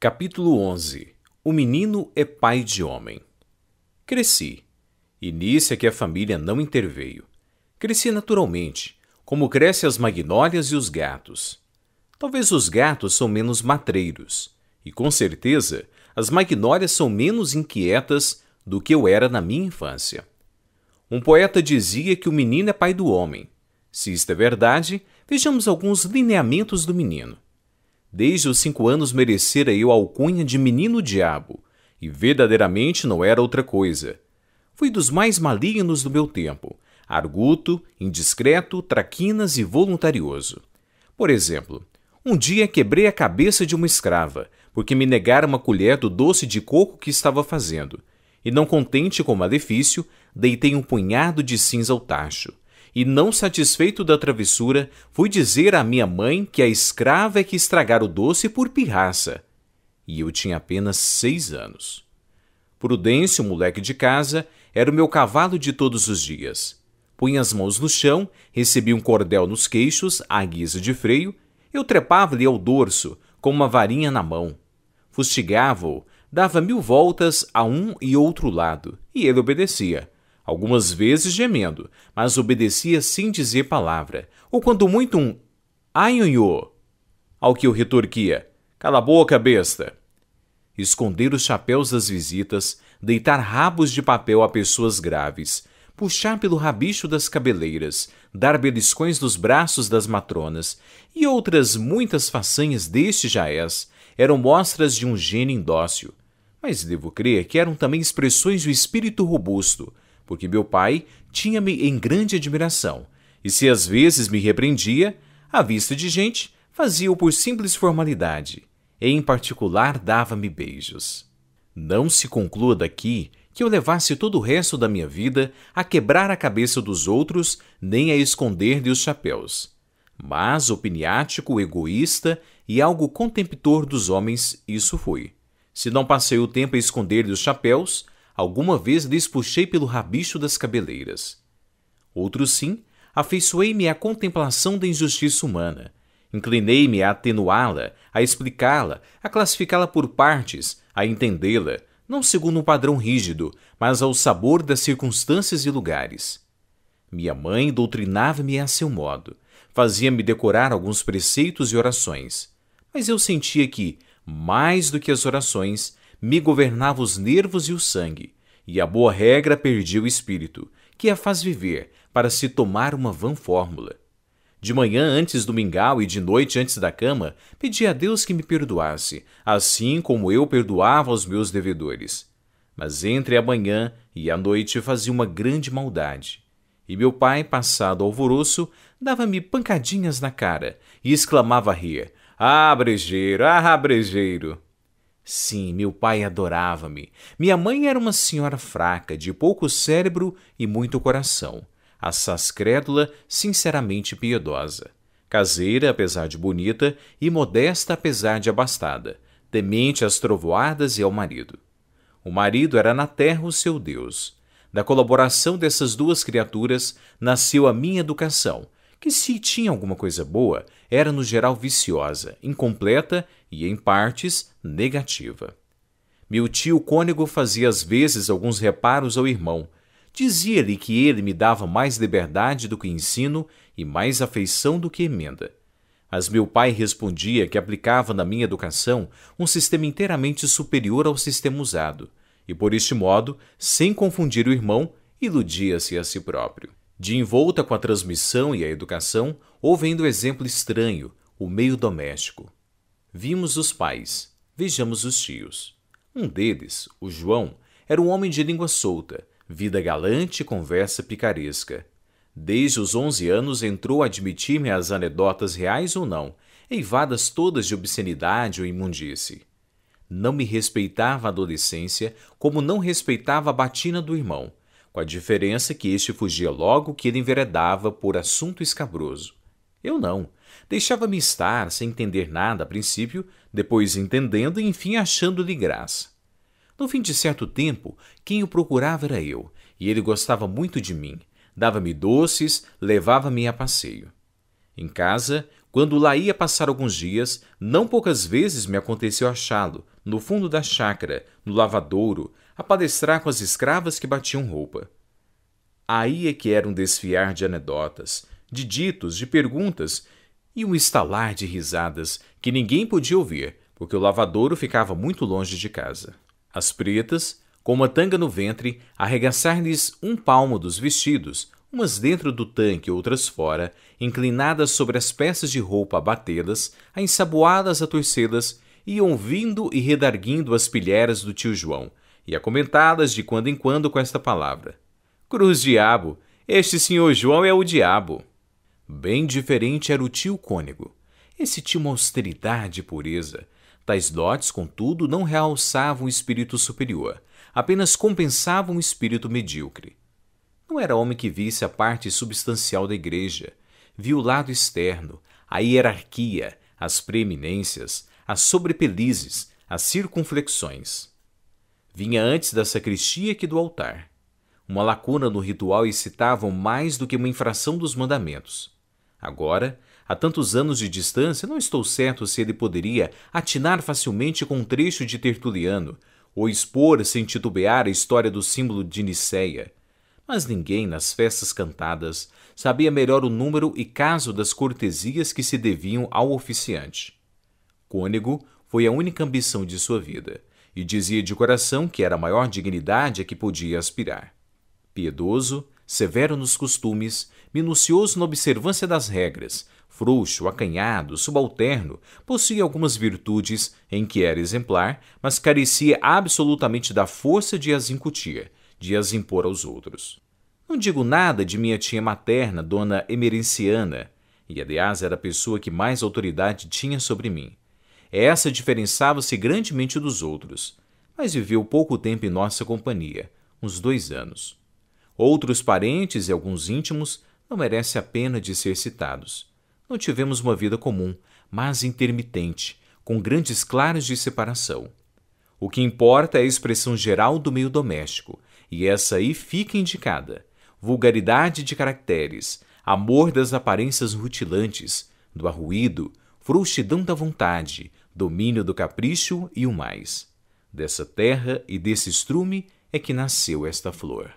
Capítulo 11. O menino é pai de homem. Cresci. Início é que a família não interveio. Cresci naturalmente, como crescem as magnólias e os gatos. Talvez os gatos são menos matreiros, e com certeza as magnólias são menos inquietas do que eu era na minha infância. Um poeta dizia que o menino é pai do homem. Se isto é verdade, vejamos alguns lineamentos do menino. Desde os 5 anos merecera eu a alcunha de menino-diabo, e verdadeiramente não era outra coisa. Fui dos mais malignos do meu tempo, arguto, indiscreto, traquinas e voluntarioso. Por exemplo, um dia quebrei a cabeça de uma escrava, porque me negara uma colher do doce de coco que estava fazendo, e não contente com o malefício, deitei um punhado de cinza ao tacho. E, não satisfeito da travessura, fui dizer à minha mãe que a escrava é que estragara o doce por pirraça. E eu tinha apenas 6 anos. Prudêncio, moleque de casa, era o meu cavalo de todos os dias. Punha as mãos no chão, recebia um cordel nos queixos, à guisa de freio, eu trepava-lhe ao dorso, com uma varinha na mão. Fustigava-o, dava 1000 voltas a um e outro lado, e ele obedecia. Algumas vezes gemendo, mas obedecia sem dizer palavra, ou quando muito um "Anhonhô", ao que eu retorquia: "Cala a boca, besta". Esconder os chapéus das visitas, deitar rabos de papel a pessoas graves, puxar pelo rabicho das cabeleiras, dar beliscões nos braços das matronas e outras muitas façanhas deste jaez eram mostras de um gênio indócil. Mas devo crer que eram também expressões do espírito robusto, porque meu pai tinha-me em grande admiração, e se às vezes me repreendia, à vista de gente, fazia-o por simples formalidade, e em particular dava-me beijos. Não se conclua daqui que eu levasse todo o resto da minha vida a quebrar a cabeça dos outros, nem a esconder-lhe os chapéus. Mas opiniático, egoísta e algo contemptor dos homens, isso fui. Se não passei o tempo a esconder-lhe os chapéus, alguma vez lhes puxei pelo rabicho das cabeleiras. Outro sim, afeiçoei-me à contemplação da injustiça humana. Inclinei-me a atenuá-la, a explicá-la, a classificá-la por partes, a entendê-la, não segundo um padrão rígido, mas ao sabor das circunstâncias e lugares. Minha mãe doutrinava-me a seu modo, fazia-me decorar alguns preceitos e orações, mas eu sentia que, mais do que as orações, me governava os nervos e o sangue, e a boa regra perdia o espírito, que a faz viver, para se tomar uma vã fórmula. De manhã antes do mingau e de noite antes da cama, pedi a Deus que me perdoasse, assim como eu perdoava aos meus devedores. Mas entre a manhã e a noite fazia uma grande maldade. E meu pai, passado alvoroço, dava-me pancadinhas na cara e exclamava a rir: "Ah, brejeiro! Ah, brejeiro!" Sim, meu pai adorava-me. Minha mãe era uma senhora fraca, de pouco cérebro e muito coração. Assaz crédula, sinceramente piedosa. Caseira, apesar de bonita, e modesta, apesar de abastada. Temente às trovoadas e ao marido. O marido era na terra o seu Deus. Da colaboração dessas duas criaturas nasceu a minha educação, que, se tinha alguma coisa boa, era no geral viciosa, incompleta e, em partes, negativa. Meu tio cônego fazia às vezes alguns reparos ao irmão. Dizia-lhe que ele me dava mais liberdade do que ensino e mais afeição do que emenda. Mas meu pai respondia que aplicava na minha educação um sistema inteiramente superior ao sistema usado, e por este modo, sem confundir o irmão, iludia-se a si próprio. De envolta com a transmissão e a educação, houve ainda o exemplo estranho, o meio doméstico. Vimos os pais, vejamos os tios. Um deles, o João, era um homem de língua solta, vida galante e conversa picaresca. Desde os 11 anos entrou a admitir-me as anedotas reais ou não, eivadas todas de obscenidade ou imundície. Não me respeitava a adolescência, como não respeitava a batina do irmão, com a diferença que este fugia logo que ele enveredava por assunto escabroso. Eu não. Deixava-me estar, sem entender nada a princípio, depois entendendo e enfim achando-lhe graça. No fim de certo tempo, quem o procurava era eu, e ele gostava muito de mim. Dava-me doces, levava-me a passeio. Em casa, Quando lá ia passar alguns dias, não poucas vezes me aconteceu achá-lo, no fundo da chácara, no lavadouro, a palestrar com as escravas que batiam roupa. Aí é que era um desfiar de anedotas, de ditos, de perguntas e um estalar de risadas que ninguém podia ouvir, porque o lavadouro ficava muito longe de casa. As pretas, com uma tanga no ventre, arregaçar-lhes um palmo dos vestidos, umas dentro do tanque, outras fora, inclinadas sobre as peças de roupa a batê-las, a ensaboá-las, a torcê-las, iam ouvindo e redarguindo as pilheiras do tio João, e a comentá-las de quando em quando com esta palavra: Cruz diabo, este senhor João é o diabo. Bem diferente era o tio Cônego. Esse tinha uma austeridade e pureza. Tais dotes, contudo, não realçavam o espírito superior, apenas compensavam o espírito medíocre. Não era homem que visse a parte substancial da igreja, viu o lado externo, a hierarquia, as preeminências, as sobrepelizes, as circunflexões. Vinha antes da sacristia que do altar. Uma lacuna no ritual excitava mais do que uma infração dos mandamentos. Agora, a tantos anos de distância, não estou certo se ele poderia atinar facilmente com um trecho de Tertuliano, ou expor sem titubear a história do símbolo de Nicéia. Mas ninguém, nas festas cantadas, sabia melhor o número e caso das cortesias que se deviam ao oficiante. Cônego foi a única ambição de sua vida, e dizia de coração que era a maior dignidade a que podia aspirar. Piedoso, severo nos costumes, minucioso na observância das regras, frouxo, acanhado, subalterno, possuía algumas virtudes em que era exemplar, mas carecia absolutamente da força de as incutir, de as impor aos outros. Não digo nada de minha tia materna, dona Emerenciana, e aliás era a pessoa que mais autoridade tinha sobre mim. Essa diferençava-se grandemente dos outros, mas viveu pouco tempo em nossa companhia, uns 2 anos. Outros parentes e alguns íntimos não merecem a pena de ser citados. Não tivemos uma vida comum, mas intermitente, com grandes claros de separação. O que importa é a expressão geral do meio doméstico, e essa aí fica indicada: vulgaridade de caracteres, amor das aparências rutilantes, do arruído, frouxidão da vontade, domínio do capricho e o mais. Dessa terra e desse estrume é que nasceu esta flor.